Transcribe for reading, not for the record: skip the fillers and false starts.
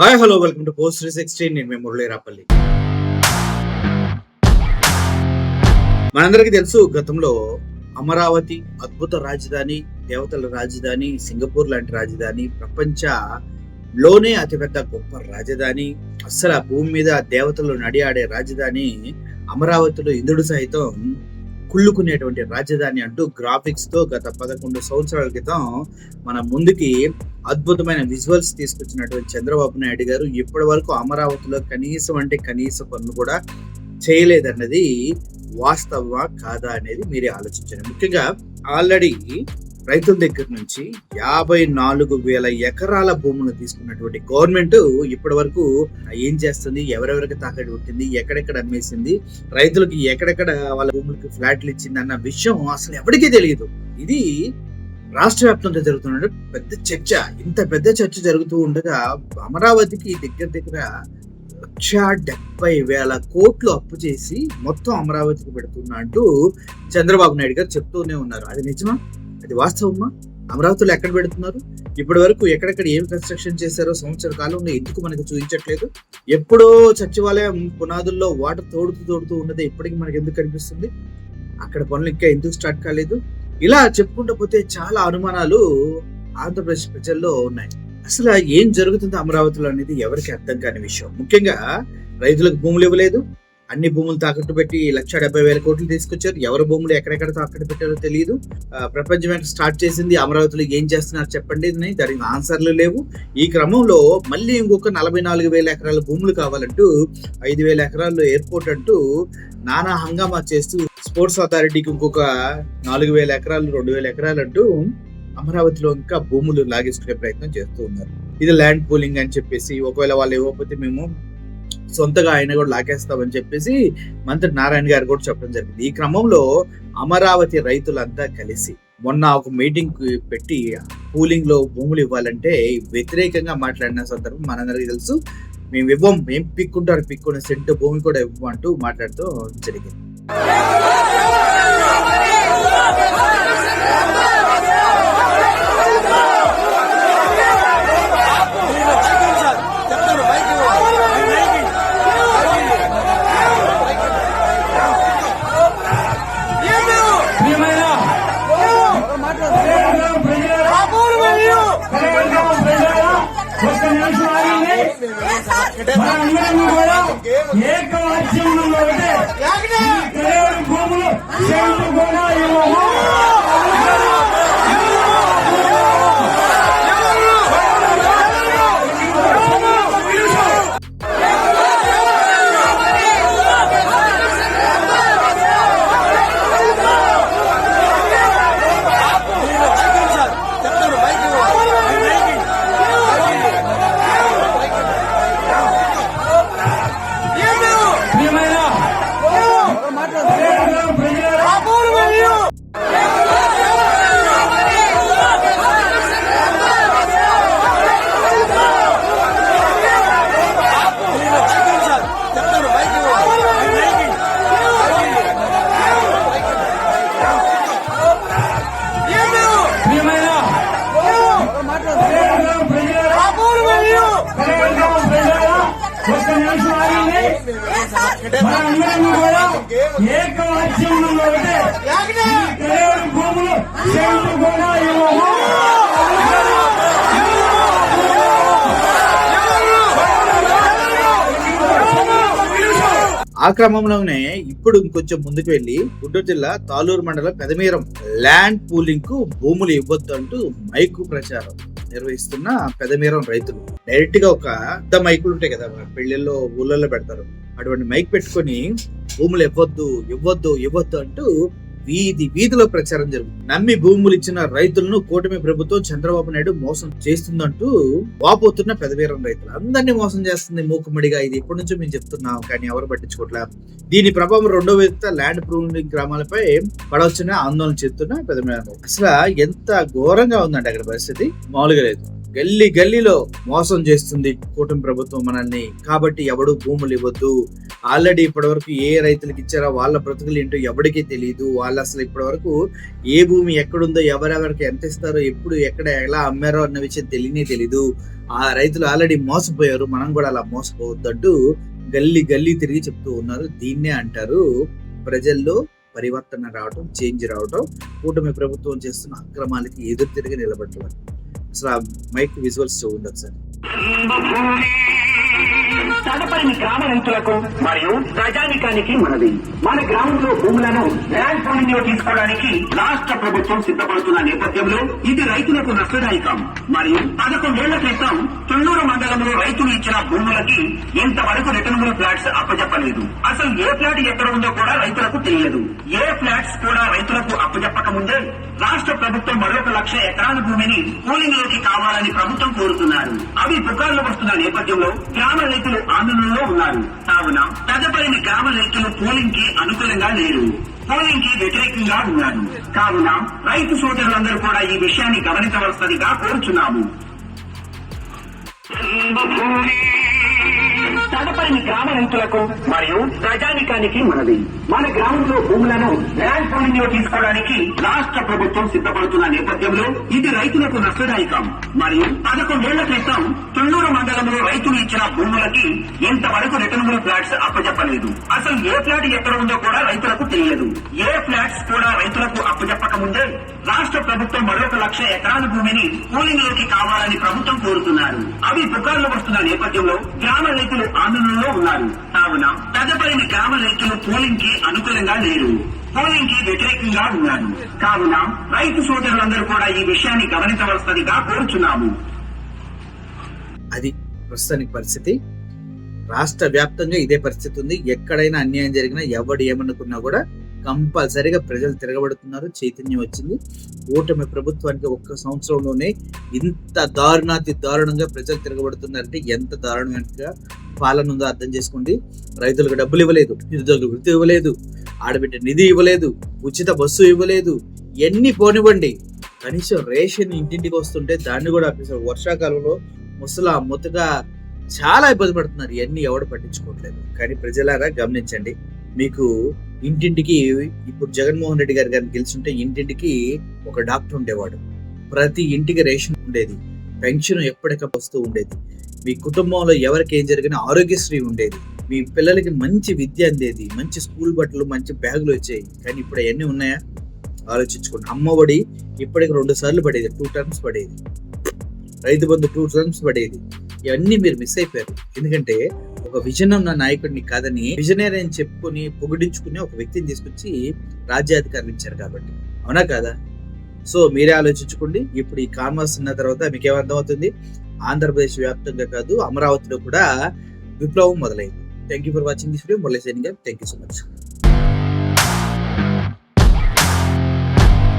Hi hello welcome to post 360. నేను మీ మురళీరాపల్లి. మనందరికీ తెలుసు, గతంలో అమరావతి అద్భుత రాజధాని, దేవతల రాజధాని, సింగపూర్ లాంటి రాజధాని, ప్రపంచంలోనే అతిపెద్ద గొప్ప రాజధాని, అస్సలు ఆ భూమి మీద దేవతలు నడియాడే రాజధాని అమరావతిలో ఇంద్రుడు సైతం కుళ్ళుకునేటువంటి రాజధాని అంటూ గ్రాఫిక్స్ తో గత 11 సంవత్సరాల క్రితం మన ముందుకి అద్భుతమైన విజువల్స్ తీసుకొచ్చినటువంటి చంద్రబాబు నాయుడు గారు ఇప్పటి వరకు అమరావతిలో కనీస పనులు కూడా చేయలేదన్నది వాస్తవమా కాదా అనేది మీరే ఆలోచించండి. ముఖ్యంగా ఆల్రెడీ రైతుల దగ్గర నుంచి 54,000 ఎకరాల భూములు తీసుకున్నటువంటి గవర్నమెంట్ ఇప్పటి వరకు ఏం చేస్తుంది, ఎవరెవరికి తాకట్టు పెట్టింది, ఎక్కడెక్కడ అమ్మేసింది, రైతులకి ఎక్కడెక్కడ వాళ్ళ భూములకి ఫ్లాట్లు ఇచ్చింది అన్న విషయం అసలు ఎవరికీ తెలియదు. ఇది రాష్ట్ర వ్యాప్తంగా జరుగుతున్న పెద్ద చర్చ. ఇంత పెద్ద చర్చ జరుగుతూ ఉండగా అమరావతికి దగ్గర 1,70,000 కోట్లు అప్పు చేసి మొత్తం అమరావతికి పెడుతున్నా అంటూ చంద్రబాబు నాయుడు గారు చెప్తూనే ఉన్నారు. అది నిజమా? అది వాస్తవమా? అమరావతిలో ఎక్కడ పెడుతున్నారు? ఇప్పటి వరకు ఎక్కడెక్కడ ఏం కన్స్ట్రక్షన్ చేశారో సంవత్సర కాలంలో ఎందుకు మనకు చూపించట్లేదు? ఎప్పుడో సచివాలయం పునాదుల్లో వాటర్ తోడుతూ ఉన్నది ఇప్పటికి మనకి ఎందుకు కనిపిస్తుంది? అక్కడ పనులు ఇంకా ఎందుకు స్టార్ట్ కాలేదు? ఇలా చెప్పుకుంటూ పోతే చాలా అనుమానాలు ఆంధ్రప్రదేశ్ ప్రజల్లో ఉన్నాయి. అసలు ఏం జరుగుతుంది అమరావతిలో అనేది ఎవరికి అర్థం కాని విషయం. ముఖ్యంగా రైతులకు భూములు ఇవ్వలేదు, అన్ని భూములు తాకట్టు పెట్టి 1,70,000 కోట్లు తీసుకొచ్చారు. ఎవరి భూములు ఎక్కడెక్కడ తాకట్టు పెట్టారో తెలియదు. ప్రపంచ బ్యాంక్ స్టార్ట్ చేసింది అమరావతిలో ఏం చేస్తున్నారు చెప్పండి, దానికి ఆన్సర్లు లేవు. ఈ క్రమంలో మళ్ళీ ఇంకొక 44,000 ఎకరాల భూములు కావాలంటూ 5,000 ఎకరాలు ఎయిర్పోర్ట్ అంటూ నానా హంగామా చేస్తూ స్పోర్ట్స్ అథారిటీకి ఇంకొక 4,000 ఎకరాలు 2,000 ఎకరాలు అంటూ అమరావతిలో ఇంకా భూములు లాగేసుకునే ప్రయత్నం చేస్తూ ఉన్నారు. ఇది ల్యాండ్ పూలింగ్ అని చెప్పేసి, ఒకవేళ వాళ్ళు ఇవ్వకపోతే మేము సొంతగా ఆయన కూడా లాగేస్తామని చెప్పేసి మంత్రి నారాయణ గారు కూడా చెప్పడం జరిగింది. ఈ క్రమంలో అమరావతి రైతులంతా కలిసి మొన్న ఒక మీటింగ్ పెట్టి పూలింగ్ లో భూములు ఇవ్వాలంటే వ్యతిరేకంగా మాట్లాడిన సందర్భం మనందరికీ తెలుసు. మేము ఇవ్వం, ఏం పిక్కునే సెంటు భూమి కూడా ఇవ్వమంటూ మాట్లాడుతూ జరిగింది. ఆ క్రమంలోనే ఇప్పుడు ఇంకొంచెం ముందుకు వెళ్లి గుంటూరు జిల్లా తాలూరు మండలం పెదమీరం ల్యాండ్ పూలింగ్ కు భూములు ఇవ్వద్దు అంటూ మైకు ప్రచారం నిర్వహిస్తున్న పెదమీరం రైతులు డైరెక్ట్ గా ఒక పెద్ద మైకులు ఉంటాయి కదా, పెళ్లిళ్ళలో ఊళ్ళల్లో పెడతారు, అటువంటి మైక్ పెట్టుకొని భూములు ఇవ్వద్దు అంటూ వీధిలో ప్రచారం జరుగుతుంది. నమ్మి భూములు ఇచ్చిన రైతులను కూటమి ప్రభుత్వం చంద్రబాబు నాయుడు మోసం చేస్తుందంటూ వాపోతున్న పెదవీరం రైతులు. అందరినీ మోసం చేస్తుంది మూకుమ్మడిగా. ఇది ఇప్పటి నుంచో మేము చెప్తున్నాం, కానీ ఎవరు పట్టించుకోవట్లే. దీని ప్రభావం రెండో విడత ల్యాండ్ పూలింగ్ గ్రామాలపై పడవచ్చున ఆందోళన చేస్తున్న పెదవీరం. అసలు ఎంత ఘోరంగా ఉందంటే అక్కడ పరిస్థితి మామూలుగా లేదు. గల్లీ గల్లీలో మోసం చేస్తుంది కూటమి ప్రభుత్వం మనల్ని. కాబట్టి ఎవడు భూములు ఇవ్వద్దు. ఆల్రెడీ ఇప్పటి వరకు ఏ రైతులకు ఇచ్చారో వాళ్ళ బ్రతుకులు ఏంటో ఎవరికీ తెలియదు. వాళ్ళు అసలు ఇప్పటి వరకు ఏ భూమి ఎక్కడుందో, ఎవరెవరికి ఎంత ఇస్తారో, ఎప్పుడు ఎక్కడ ఎలా అమ్మారో అన్న విషయం తెలీదు. ఆ రైతులు ఆల్రెడీ మోసపోయారు. మనం కూడా అలా మోసపోవద్దంటూ గల్లీ గల్లీ తిరిగి చెప్తూ ఉన్నారు. దీన్నే అంటారు ప్రజల్లో పరివర్తన రావటం, చేంజ్ రావటం, కూటమి ప్రభుత్వం చేస్తున్న అక్రమాలకి ఎదురు తిరిగి నిలబడటం. అసలు ఆ మైక్ విజువల్స్ చూడండి సార్. తదుపరి గ్రామ రైతులకు మరియు ప్రజానికానికి మనది. మన గ్రామంలో భూములను ల్యాండ్ పూలింగ్ లో తీసుకోవడానికి రాష్ట్ర ప్రభుత్వం సిద్ధపడుతున్న నేపథ్యంలో ఇది రైతులకు నష్టదాయకం. మరియు 11 ఏళ్ల క్రితం తుళ్లూరు మండలంలో రైతులు ఇచ్చిన భూములకి ఇంతవరకు రిటర్నబుల్ ఫ్లాట్స్ అప్పజెప్పలేదు. అసలు ఏ ఫ్లాట్ ఎక్కడ ఉందో కూడా రైతులకు తెలియదు. ఏ ఫ్లాట్స్ కూడా రైతులకు అప్పజెప్పక ముందే రాష్ట్ర ప్రభుత్వం మరొక 1,00,000 ఎకరాల భూమిని పూలింగ్ లోకి కావాలని ప్రభుత్వం కోరుతున్నారు. అవి పుకార్లు వస్తున్న నేపథ్యంలో గ్రామ రైతులు ఆందోళనలో ఉన్నారు. కావున తదుపరి గ్రామ రైతులు పోలింగ్ కి అనుకూలంగా లేరు, పోలింగ్ కి వ్యతిరేకంగా ఉన్నారు. కావున రైతు సోదరులందరూ కూడా ఈ విషయాన్ని గమనించవలసిందిగా కోరుచున్నాము. తదుపరి గ్రామ రైతులకు మరియు ప్రజానికానికి మనది. మన గ్రామంలో భూములను ల్యాండ్ పూలింగ్ లో తీసుకోవడానికి రాష్ట్ర ప్రభుత్వం సిద్ధపడుతున్న నేపథ్యంలో ఇది రైతులకు నష్టదాయకం. మరియు 11 ఏళ్ల క్రితం తుళ్లూరు మండలంలో రైతులు ఇచ్చిన భూములకి ఇంతవరకు రిటర్నబుల్ ఫ్లాట్స్ అప్పజెప్పలేదు. అసలు ఏ ఫ్లాట్ ఎక్కడ ఉందో కూడా రైతులకు తెలియదు. ఏ ఫ్లాట్స్ కూడా రైతులకు అప్పజెప్పక ముందే రాష్ట్ర ప్రభుత్వం మరొక 1,00,000 ఎకరాల భూమిని పూలింగ్ లోకి కావాలని ప్రభుత్వం కోరుతున్నారు. అవి పుకార్లు వస్తున్న నేపథ్యంలో గ్రామ రైతులు ఆందోళనలో ఉన్నారు. కావున తదుపరి గ్రామ రైతులు పోలింగ్ కి అనుకూలంగా లేరు, పోలింగ్ కి వ్యతిరేకంగా ఉన్నారు. కావున రైతు సోదరులందరూ కూడా ఈ విషయాన్ని గమనించవలసిందిగా కోరుచున్నాము. అది ప్రస్తుతానికి పరిస్థితి. రాష్ట్ర వ్యాప్తంగా ఇదే పరిస్థితి ఉంది. ఎక్కడైనా అన్యాయం జరిగినా, ఎవడు ఏమనుకున్నా కూడా కంపల్సరీగా ప్రజలు తిరగబడుతున్నారు. చైతన్యం వచ్చింది. కూటమి ప్రభుత్వానికి ఒక్క సంవత్సరంలోనే ఇంత దారుణంగా ప్రజలు తిరగబడుతున్నారంటే ఎంత దారుణంగా పాలన ఉందో అర్థం చేసుకోండి. రైతులకు డబ్బులు ఇవ్వలేదు, నిరుద్యోగులకు వృత్తి ఇవ్వలేదు, ఆడబిడ్డ నిధి ఇవ్వలేదు, ఉచిత బస్సు ఇవ్వలేదు. ఎన్ని పోనివ్వండి, కనీసం రేషన్ ఇంటింటికి వస్తుంటే దాన్ని కూడా ఆపేశారు. వర్షాకాలంలో ముతగా చాలా ఇబ్బంది పడుతున్నారు. ఇవన్నీ ఎవడు పట్టించుకోవట్లేదు. కానీ ప్రజలారా గమనించండి, మీకు ఇంటింటికి ఇప్పుడు జగన్మోహన్ రెడ్డి గారు గెలిచుంటే ఇంటింటికి ఒక డాక్టర్ ఉండేవాడు, ప్రతి ఇంటికి రేషన్ ఉండేది, పెన్షన్ ఎప్పటికప్పుడు వస్తూ ఉండేది, మీ కుటుంబంలో ఎవరికి ఏం జరిగినా ఆరోగ్యశ్రీ ఉండేది, మీ పిల్లలకి మంచి విద్య అందేది, మంచి స్కూల్ బట్టలు, మంచి బ్యాగులు వచ్చాయి. కానీ ఇప్పుడు అవన్నీ ఉన్నాయా? ఆలోచించుకోండి. అమ్మఒడి ఇప్పటికి 2 సార్లు పడేది, 2 టర్మ్స్ పడేది. రైతు బంధు 2 టర్మ్స్ పడేది. ఇవన్నీ మీరు మిస్ అయిపోయారు. ఎందుకంటే ఒక విజన్ ఉన్న నాయకుడిని కాదని విజనరీ అని చెప్పుకొని పొగిడించుకుని ఒక వ్యక్తిని తీసుకొచ్చి రాజ్యాధికారం ఇచ్చారు కాబట్టి. అవునా కాదా? సో మీరే ఆలోచించుకోండి. ఇప్పుడు ఈ కాన్వాస్ ఉన్న తర్వాత మీకు ఏమర్థమవుతుంది? ఆంధ్రప్రదేశ్ వ్యాప్తంగా కాదు, అమరావతిలో కూడా విప్లవం మొదలైంది. Thank you for watching this video. Murali signing. Thank you so much.